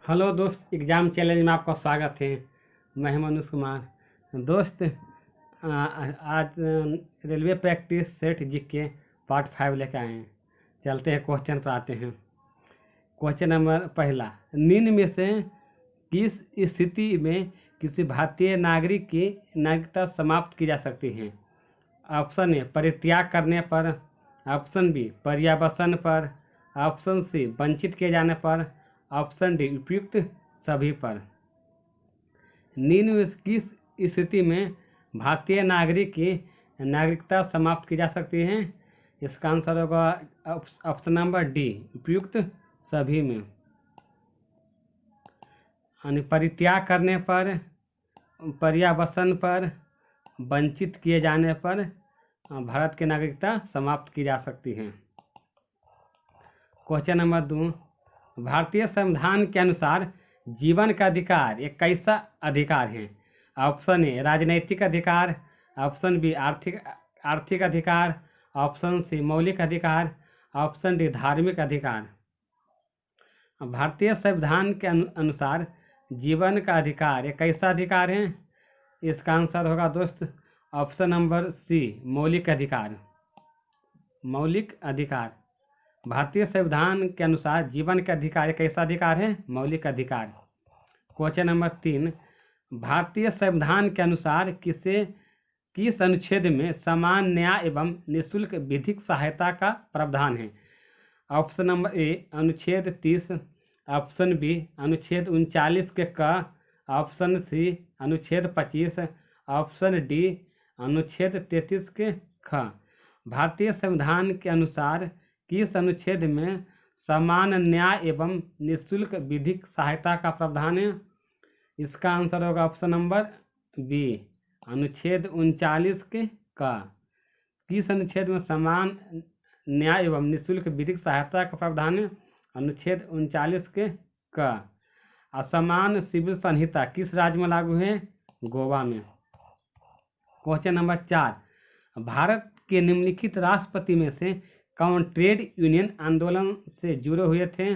Hello दोस्त, exam challenge में आपका स्वागत है। मैं हूं मनोज कुमार। दोस्त, आज railway practice set GK part 5 लेकर आए हैं। चलते हैं क्वेश्चन पर आते हैं। क्वेश्चन नंबर पहला, निम्न में से किस स्थिति में किसी भारतीय नागरिक की नागरिकता समाप्त की जा सकती है? ऑप्शन ए परित्याग करने पर, ऑप्शन बी पर्यावसन पर, ऑप्शन सी वंचित किए जाने पर, ऑप्शन डी उपयुक्त सभी पर। निम्न में किस स्थिति में भारतीय नागरिक की नागरिकता समाप्त की जा सकती है? इसका आंसर होगा ऑप्शन नंबर डी, उपयुक्त सभी में। यानी परित्याग करने पर, पर्यावसन पर, वंचित किए जाने पर भारत की नागरिकता समाप्त की जा सकती है। क्वेश्चन नंबर 2, भारतीय संविधान के अनुसार जीवन का अधिकार एक कैसा अधिकार है? ऑप्शन ए राजनैतिक अधिकार, ऑप्शन बी आर्थिक अधिकार, ऑप्शन सी मौलिक अधिकार, ऑप्शन डी धार्मिक अधिकार। भारतीय संविधान के अनुसार जीवन का अधिकार एक कैसा अधिकार है? इसका आंसर होगा दोस्त ऑप्शन नंबर सी, मौलिक अधिकार। मौलिक अधिकार। भारतीय संविधान के अनुसार जीवन का अधिकार एक कैसा अधिकार है? मौलिक अधिकार। क्वेश्चन नंबर 3, भारतीय संविधान के अनुसार किस अनुच्छेद में समान न्याय एवं निःशुल्क विधिक सहायता का प्रावधान है? ऑप्शन नंबर ए अनुच्छेद 30, ऑप्शन बी अनुच्छेद 39 के क, ऑप्शन सी अनुच्छेद 25, ऑप्शन डी अनुच्छेद 33 के ख। भारतीय संविधान के अनुसार किस अनुच्छेद में समान न्याय एवं निःशुल्क विधिक सहायता का प्रावधान है? इसका आंसर होगा ऑप्शन नंबर बी, अनुच्छेद 39 के का। किस अनुच्छेद में समान न्याय एवं निःशुल्क विधिक सहायता का प्रावधान है? अनुच्छेद 39 के का। असमान सिविल संहिता किस राज्य में लागू है? गोवा में। क्वेश्चन नंबर 4, भारत के निम्नलिखित राष्ट्रपति में से कौन ट्रेड यूनियन आंदोलन से जुड़े हुए थे?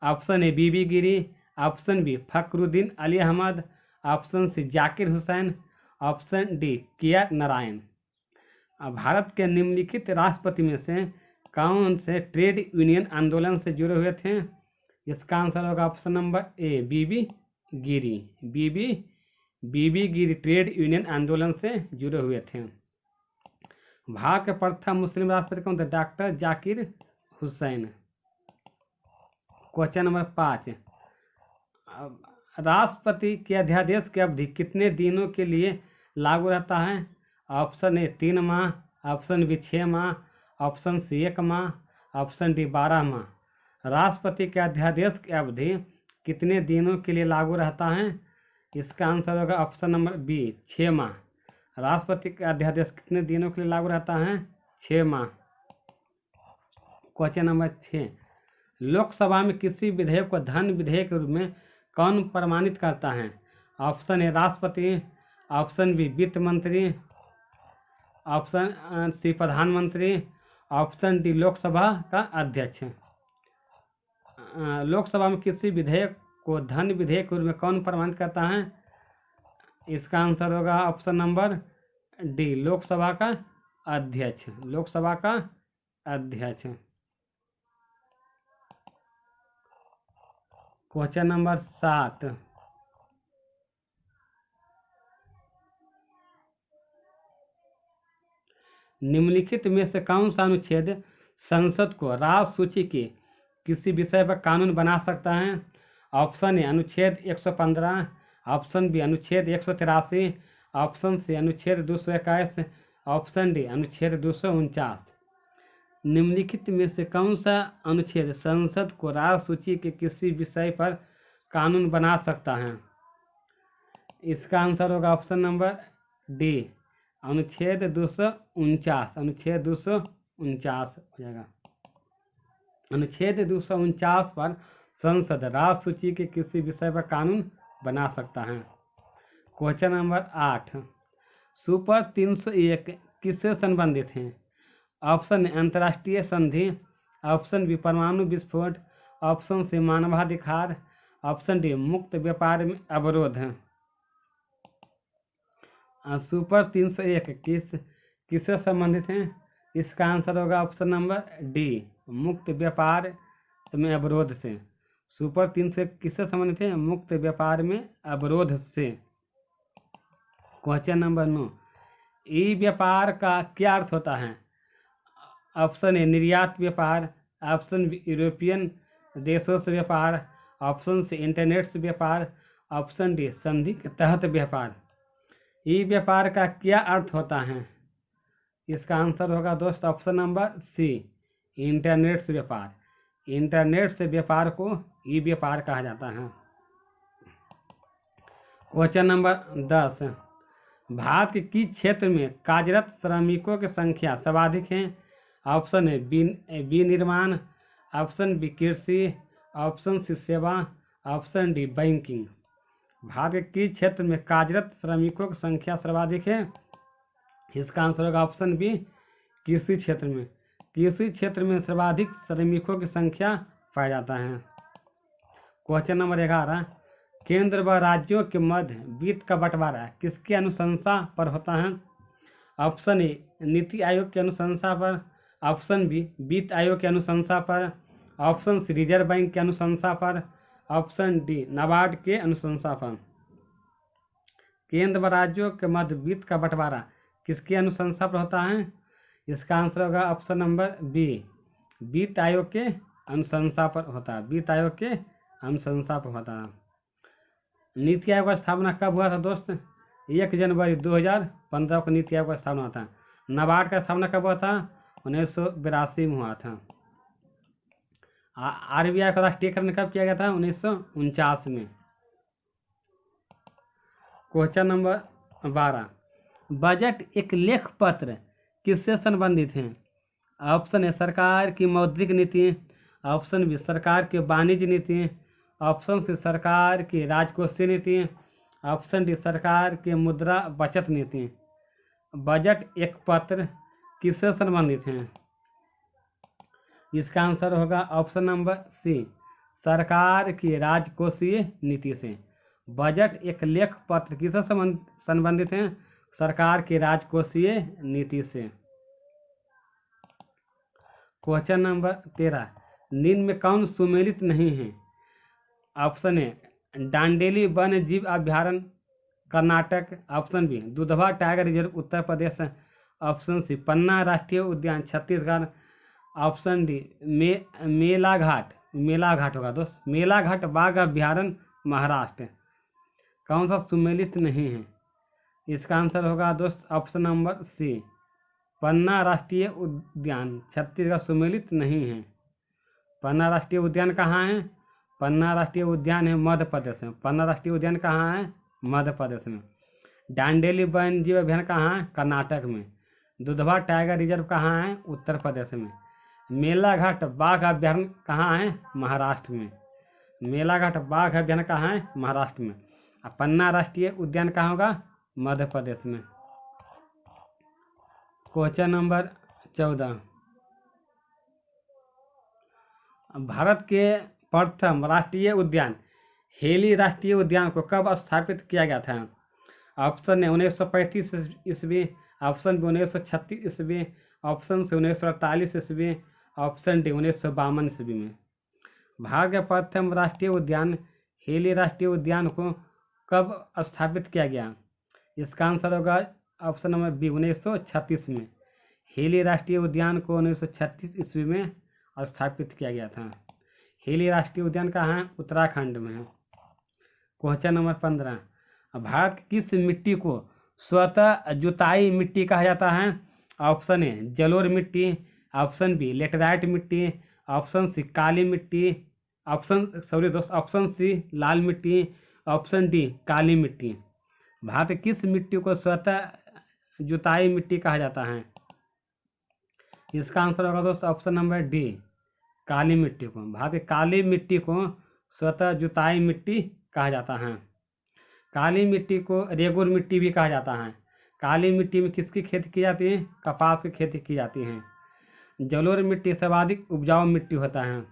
Option A V V Giri, option B Fakhruddin Ali Ahmed, option C Zakir Hussain, option D K Narayan. Bharat के निम्नलिखित राष्ट्रपति में से कौन से ट्रेड यूनियन आंदोलन से जुड़े हुए थे? इसका आंसर होगा option number A, V V Giri. V V Giri trade union आंदोलन से जुड़े हुए थे। भारत के प्रथम मुस्लिम राष्ट्रपति कौन थे? Doctor Zakir Hussain. Question number 5, राष्ट्रपति के अध्यादेश की अवधि कितने दिनों के लिए लागू रहता है? ऑप्शन ए 3 माह, ऑप्शन बी 6 माह, ऑप्शन सी 1 माह, ऑप्शन डी 12 माह। राष्ट्रपति के अध्यादेश की अवधि कितने दिनों के लिए लागू रहता है? इसका आंसर होगा ऑप्शन नंबर बी, 6 माह। राष्ट्रपति का अध्यादेश कितने दिनों के लिए लागू रहता है? 6 माह। क्वेश्चन नंबर 6, लोकसभा में किसी विधेयक को धन विधेयक के रूप में कौन प्रमाणित करता है? ऑप्शन ए राष्ट्रपति, ऑप्शन बी वित्त मंत्री, ऑप्शन सी प्रधानमंत्री, ऑप्शन डी लोकसभा का अध्यक्ष। लोकसभा में किसी विधेयक को धन विधेयक के रूप में कौन प्रमाणित करता है? इसका आंसर होगा ऑप्शन नंबर डी, लोकसभा का अध्यक्ष। लोकसभा का अध्यक्ष। क्वेश्चन नंबर 7, निम्नलिखित में से कौन सा अनुच्छेद संसद को राष्ट्र सूची के किसी विषय पर कानून बना सकता है? ऑप्शन ए अनुच्छेद 115, ऑप्शन बी अनुच्छेद 183, ऑप्शन सी अनुच्छेद 221, ऑप्शन डी अनुच्छेद 249। निम्नलिखित में से कौन सा अनुच्छेद संसद को राष्ट्र सूची के किसी विषय पर कानून बना सकता है? इसका आंसर होगा ऑप्शन नंबर डी, अनुच्छेद 249। अनुच्छेद 249 हो जाएगा। अनुच्छेद 249 पर संसद राष्ट्र सूची के किसी विषय पर कानून बना सकता है। क्वेश्चन नंबर 8, सुपर 301 किससे संबंधित हैं? ऑप्शन अंतर्राष्ट्रीय संधि, ऑप्शन बी परमाणु विस्फोट, ऑप्शन सी मानवाधिकार, ऑप्शन डी मुक्त व्यापार में अवरोध है। सुपर 301 किससे संबंधित है? इसका आंसर होगा ऑप्शन नंबर डी मुक्त व्यापार में अवरोध से। सुपर 301 किससे संबंधित है? मुक्त व्यापार में अवरोध से। क्वेश्चन नंबर 9, ई व्यापार का क्या अर्थ होता है? ऑप्शन ए निर्यात व्यापार, ऑप्शन बी यूरोपियन देशों से व्यापार, ऑप्शन सी इंटरनेट से व्यापार, ऑप्शन डी संधि के तहत व्यापार। ई व्यापार का क्या अर्थ होता है? इसका आंसर होगा दोस्त ऑप्शन नंबर सी इंटरनेट से व्यापार। इंटरनेट से व्यापार को ई व्यापार कहा जाता है। क्वेश्चन नंबर 10, भारत के किस क्षेत्र में कार्यरत श्रमिकों की संख्या सर्वाधिक है? ऑप्शन ए विनिर्माण, ऑप्शन बी कृषि, ऑप्शन सी सेवा, ऑप्शन डी बैंकिंग। भारत के किस क्षेत्र में कार्यरत श्रमिकों की संख्या सर्वाधिक है? इसका आंसर होगा ऑप्शन बी कृषि क्षेत्र में। कृषि क्षेत्र में सर्वाधिक श्रमिकों की संख्या पाया जाता है। क्वेश्चन नंबर 11, केंद्र व राज्यों के मध्य वित्त का बंटवारा किसकी अनुशंसा पर होता है? ऑप्शन ए नीति आयोग की अनुशंसा पर, ऑप्शन बी वित्त आयोग की अनुशंसा पर, ऑप्शन सी रिजर्व बैंक की अनुशंसा पर, ऑप्शन डी नाबार्ड के अनुशंसा पर। केंद्र व राज्यों के मध्य वित्त का बंटवारा किसकी अनुशंसा पर होता है? इसका आंसर होगा ऑप्शन नंबर बी वित्त आयोग के अनुशंसा पर होता है। वित्त आयोग के अनुशंसा पर होता है। नीति आयोग का स्थापना कब हुआ था दोस्त? 1 जनवरी 2015 को नीति आयोग का स्थापना हुआ था। नाबार्ड का स्थापना कब हुआ था? 1982 में हुआ था। RBI का राष्ट्रीयकरण कब किया गया था? 1949 में। क्वेश्चन नंबर 12, बजट एक लेख पत्र किससे संबंधित है? ऑप्शन ए सरकार की मौद्रिक नीति, ऑप्शन बी सरकार की वाणिज्य नीति, ऑप्शन सी सरकार की राजकोषीय नीति, ऑप्शन डी सरकार की मुद्रा बचत नीति। बजट एक पत्र किससे संबंधित है? इसका आंसर होगा ऑप्शन नंबर सी सरकार की राजकोषीय नीति से। बजट एक लेख पत्र किससे संबंधित है? सरकार की राजकोषीय नीति से। क्वेश्चन नंबर 13, निम्न में कौन सुमेलित नहीं है? ऑप्शन ए डांडेली वन्य जीव अभ्यारण्य Karnataka, option B Dudhwa tiger reserve Uttar Pradesh, option C Panna राष्ट्रीय उद्यान छत्तीसगढ़, ऑप्शन डी मेलाघाट होगा दोस्त, मेलाघाट बाघ अभ्यारण्य महाराष्ट्र। कौन सा सुमेलित नहीं है? इसका आंसर होगा दोस्त ऑप्शन नंबर सी पन्ना राष्ट्रीय उद्यान छत्तीसगढ़ सुमेलित नहीं है। पन्ना राष्ट्रीय उद्यान कहाँ है? पन्ना राष्ट्रीय उद्यान है मध्य प्रदेश में। पन्ना राष्ट्रीय उद्यान कहाँ है? मध्य प्रदेश में। डांडेली वन्य जीव अभ्यारण्य कहाँ है? कर्नाटक में। दुधवा टाइगर रिजर्व कहाँ है? उत्तर प्रदेश में। मेलाघाट बाघ अभ्यारण्य कहाँ है? महाराष्ट्र में। मेलाघाट बाघ अभ्यारण्य कहाँ है? महाराष्ट्र में। और पन्ना राष्ट्रीय उद्यान कहाँ होगा? मध्य प्रदेश में। क्वेश्चन नंबर 14, भारत के प्रथम राष्ट्रीय उद्यान हेली राष्ट्रीय उद्यान को कब स्थापित किया गया था? ऑप्शन ए 1935 ईस्वी, ऑप्शन बी 1936 ईस्वी, ऑप्शन सी 1948 ईस्वी, ऑप्शन डी 1952 ईस्वी में। भारत के प्रथम राष्ट्रीय उद्यान हेली राष्ट्रीय उद्यान को कब स्थापित किया गया? इसका आंसर होगा ऑप्शन नंबर बी 1936 में। हेली राष्ट्रीय उद्यान को 1936 ईस्वी में स्थापित किया गया था। हेली राष्ट्रीय उद्यान कहाँ है? उत्तराखंड में है। क्वेश्चन नंबर 15, भारत की किस मिट्टी को स्वतः जुताई मिट्टी कहा जाता है? ऑप्शन ए जलोढ़ मिट्टी, ऑप्शन बी लेटराइट मिट्टी, ऑप्शन सी काली मिट्टी, ऑप्शन सी लाल मिट्टी, ऑप्शन डी काली मिट्टी। भारत की किस मिट्टी को स्वतः जुताई मिट्टी कहा जाता है? इसका आंसर होगा दोस्तों ऑप्शन नंबर डी काली मिट्टी को। भारत की काली मिट्टी को स्वतः जुताई मिट्टी कहा जाता है। काली मिट्टी को रेगुर मिट्टी भी कहा जाता है। काली मिट्टी में किसकी खेती की जाती है? कपास की खेती की जाती है। जलोढ़ मिट्टी सर्वाधिक उपजाऊ मिट्टी होता है।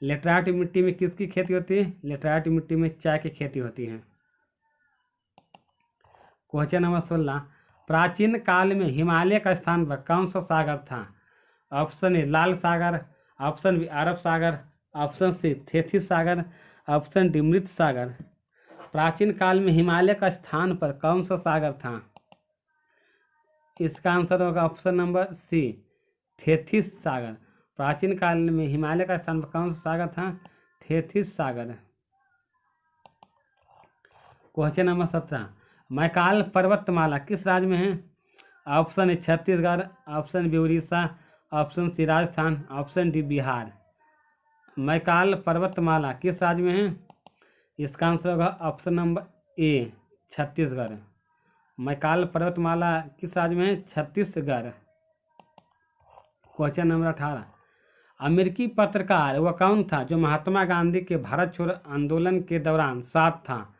लेटराइट मिट्टी में किसकी खेती होती है? लेटराइट मिट्टी में चाय की खेती होती है। क्वेश्चन नंबर 16, प्राचीन काल में हिमालय का स्थान पर कौन सा सागर था? ऑप्शन ए लाल सागर, ऑप्शन बी अरब सागर, ऑप्शन सी थेथिस सागर, ऑप्शन डी मृत सागर। प्राचीन काल में हिमालय का स्थान पर कौन सा सागर था? इसका आंसर होगा ऑप्शन नंबर सी थेथिस सागर। प्राचीन काल में हिमालय का स्थान पर कौन सा सागर था? थेथिस सागर। क्वेश्चन नंबर 17, मैकाल पर्वतमाला किस राज्य में है? Option A Chhattisgarh, option B Orissa, option C Rajasthan, option D Bihar. Maikal पर्वतमाला किस राज्य में है? इसका आंसर होगा option number A Chhattisgarh. Maikal पर्वतमाला किस राज्य में है? छत्तीसगढ़। क्वेश्चन नंबर 18, अमेरिकी पत्रकार वह कौन था जो महात्मा गांधी के भारत छोड़ो आंदोलन के दौरान साथ था?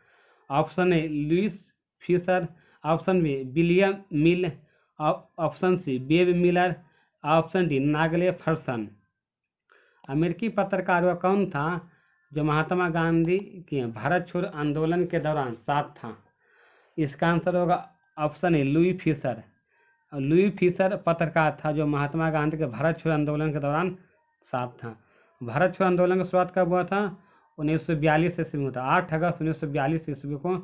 Option A Louis Fischer, option B William Mill, option C Babe Miller, option D Nagle Ferson. अमेरिकी पत्रकार वह कौन था जो महात्मा गांधी के भारत छोड़ो आंदोलन के दौरान साथ था? इसका आंसर होगा ऑप्शन ए लुई फिशर। लुई फिशर पत्रकार था जो महात्मा गांधी के भारत छोड़ो आंदोलन के दौरान साथ था। भारत छोड़ो आंदोलन की शुरुआत कब हुआ था? 1942 ईस्वी में था। 8 अगस्त 1942 ईस्वी को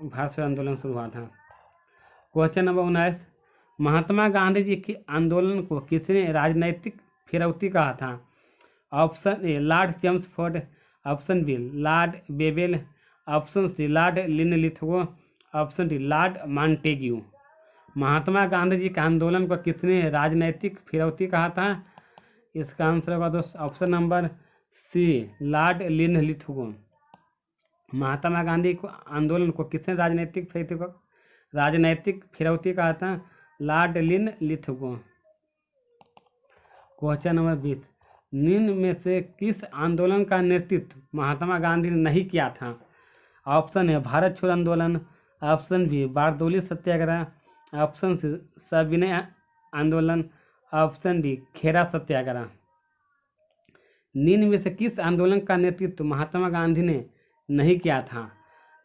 भारत छोड़ो आंदोलन शुरू हुआ था। क्वेश्चन नंबर 19, महात्मा गांधी जी के आंदोलन को किसने राजनैतिक फिरौती कहा था? Option A Lord Chelmsford, option B Lord Wavell, option C Lord Linlithgow, option D Lord Montagu. Mahatma Gandhi ji के आंदोलन को किसने राजनैतिक फिरौती कहा था? इसका आंसर होगा दोस्त option number C Lord Linlithgow. Mahatma Gandhi को आंदोलन को किसने राजनैतिक फिरौती कहा था? Lord Linlithgow. क्वेश्चन नंबर 20, निम्न में से किस आंदोलन का नेतृत्व महात्मा गांधी ने नहीं किया था? ऑप्शन ए भारत छोड़ो आंदोलन, option B Bardoli Satyagraha, option C सविनय आंदोलन, ऑप्शन डी खेरा सत्याग्रह। निम्न में से किस आंदोलन का नेतृत्व महात्मा गांधी ने नहीं किया था?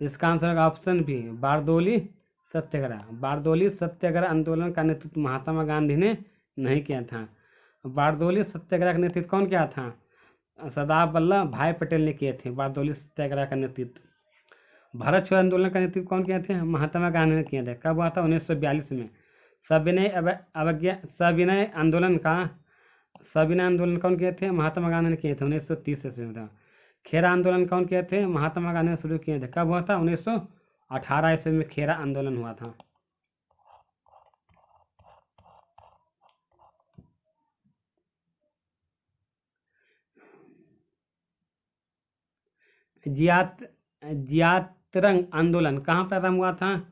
इसका आंसर होगा ऑप्शन बी बारदोली सत्याग्रह। बारदोली सत्याग्रह आंदोलन का नेतृत्व महात्मा गांधी ने नहीं किया था। बारदोली सत्याग्रह का नेतृत्व कौन किया था? सरदार वल्लभ भाई पटेल ने किए थे बारदोली सत्याग्रह का नेतृत्व। भारत छोड़ो आंदोलन का नेतृत्व कौन किए थे? महात्मा गांधी ने किए थे। कब हुआ था? 1942 में। सविनय आंदोलन कौन किए थे? महात्मा गांधी ने किए थे 1930 ईस्वी में। खेरा आंदोलन कौन किए थे? महात्मा गांधी ने शुरू किए थे। कब हुआ था? 1918 ईस्वी में खेरा आंदोलन हुआ था। जियातरंग आंदोलन कहाँ प्रारंभ हुआ था?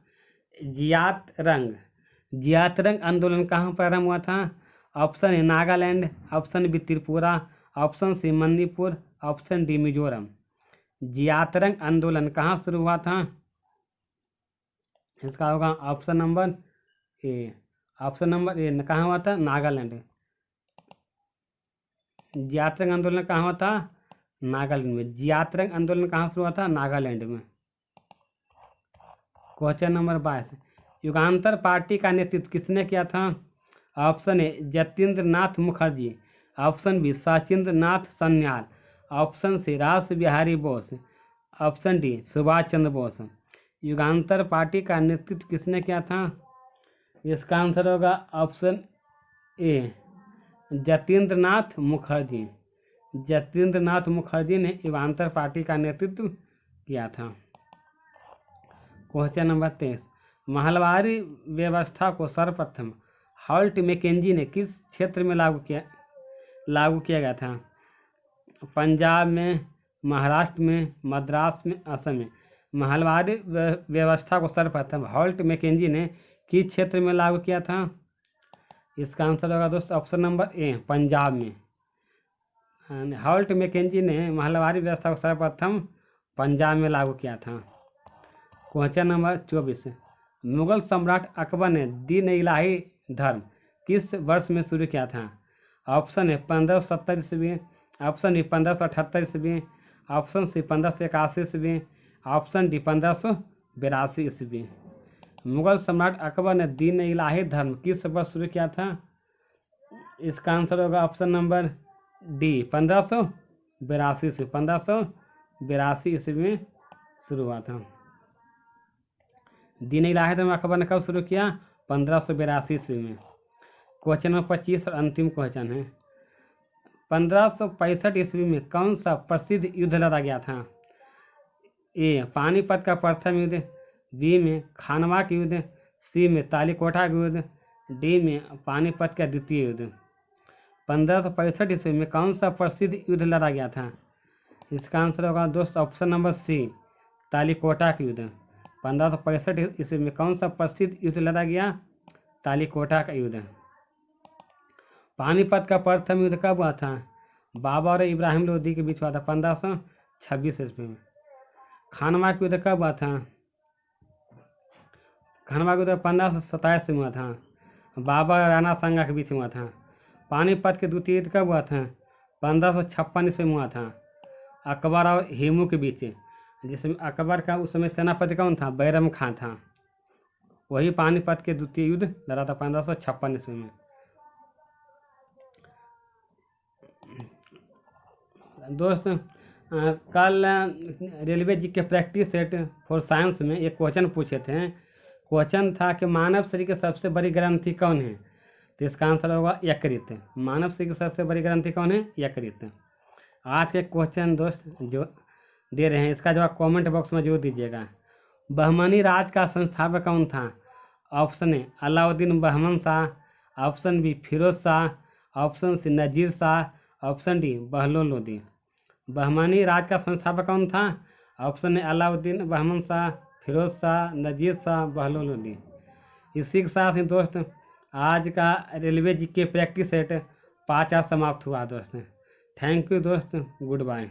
जियातरंग आंदोलन कहाँ प्रारंभ हुआ था? Option A Nagaland, option B Tripura, option C Manipur, option D Mizoram. जियातरंग आंदोलन कहाँ शुरू हुआ था? इसका होगा ऑप्शन नंबर ए। कहाँ हुआ था? नागालैंड। जियातरंग आंदोलन कहाँ हुआ था? नागालैंड में। जियातरंग आंदोलन कहाँ शुरू हुआ था? नागालैंड में। क्वेश्चन नंबर 22, युगांतर पार्टी का नेतृत्व किसने किया था? Option A Jatindra Nath Mukherjee, option B Sachindra Nath Sanyal, option C Ras Bihari Bose, option D Subhash Chandra Bose. Yugantar party का नेतृत्व किसने किया था? इसका आंसर होगा ऑप्शन ए जतीन्द्र नाथ मुखर्जी। जतीन्द्र नाथ मुखर्जी ने युगांतर पार्टी का नेतृत्व किया था। क्वेश्चन नंबर 23, महलवारी व्यवस्था को सर्वप्रथम हॉल्ट मैकेंजी ने किस क्षेत्र में लागू किया गया था? पंजाब में, महाराष्ट्र में, मद्रास में, असम में। महलवारी व्यवस्था को सर्वप्रथम हॉल्ट मैकेंजी ने किस क्षेत्र में लागू किया था? इसका आंसर होगा दोस्तों ऑप्शन नंबर ए पंजाब में। हॉल्ट मैकेंजी ने महलवारी व्यवस्था को सर्वप्रथम पंजाब में लागू किया था। क्वेश्चन नंबर 24, मुगल सम्राट अकबर ने दीन इलाही धर्म किस वर्ष में शुरू किया था? ऑप्शन है 1570 ईस्वी, ऑप्शन बी 1578 ईस्वी, ऑप्शन सी 1581 ईस्वी, ऑप्शन डी 1582 ईस्वी। मुगल सम्राट अकबर ने दीन इलाही धर्म किस वर्ष शुरू किया था? इसका आंसर होगा ऑप्शन नंबर डी 1582 ईस्वी। 1582 ईस्वी में शुरू हुआ था। दीन इलाही धर्म अकबर ने कब शुरू किया? 1582 ईस्वी में। क्वेश्चन नंबर 25 और अंतिम क्वेश्चन है। 1565 ईस्वी में कौन सा प्रसिद्ध युद्ध लड़ा गया था? ए पानीपत का प्रथम युद्ध, बी में खानवा का युद्ध, सी में तालीकोटा का युद्ध, डी में पानीपत का द्वितीय युद्ध। 1565 ईस्वी में कौन सा प्रसिद्ध युद्ध लड़ा गया था? इसका आंसर होगा दोस्त ऑप्शन नंबर सी तालीकोटा का युद्ध। 1565 ईस्वी में कौन सा प्रसिद्ध युद्ध लड़ा गया? तालीकोटा का युद्ध। पानीपत का प्रथम युद्ध कब हुआ था? बाबर और इब्राहिम लोदी के बीच हुआ था 1526 ईस्वी में। खानवा का युद्ध कब हुआ था? खानवा का युद्ध 1527 में हुआ था। बाबर और राणा सांगा के बीच में हुआ था। पानीपत के द्वितीय युद्ध कब हुआ था? 1556 ईस्वी में हुआ था, अकबर और हेमू के बीच, जिसमें अकबर का उस समय सेनापति कौन था? बैरम खान था। वही पानीपत के द्वितीय युद्ध लड़ा था 1556 ईस्वी में। दोस्त कल रेलवे जी के प्रैक्टिस सेट फॉर साइंस में एक क्वेश्चन पूछे थे। क्वेश्चन था कि मानव शरीर की सबसे बड़ी ग्रंथि कौन है? तो इसका आंसर होगा यकृत। मानव शरीर की सबसे बड़ी ग्रंथि कौन है? यकृत। आज के क्वेश्चन दोस्त जो दे रहे हैं इसका जवाब कमेंट बॉक्स में जरूर दीजिएगा। बहमनी राज का संस्थापक कौन था? Option A Alauddin Bahman Shah, option B Firoz Shah, option C Nazir Shah, option D Bahlol Lodi. Bahmani राज का संस्थापक कौन था? Option A Alauddin Bahman Shah, Firoz Shah, Nazir Shah, Bahlol Lodi. इसी के साथ ही दोस्त आज का रेलवे जी के प्रैक्टिस सेट 5 समाप्त हुआ दोस्त। थैंक यू दोस्त, गुड बाय।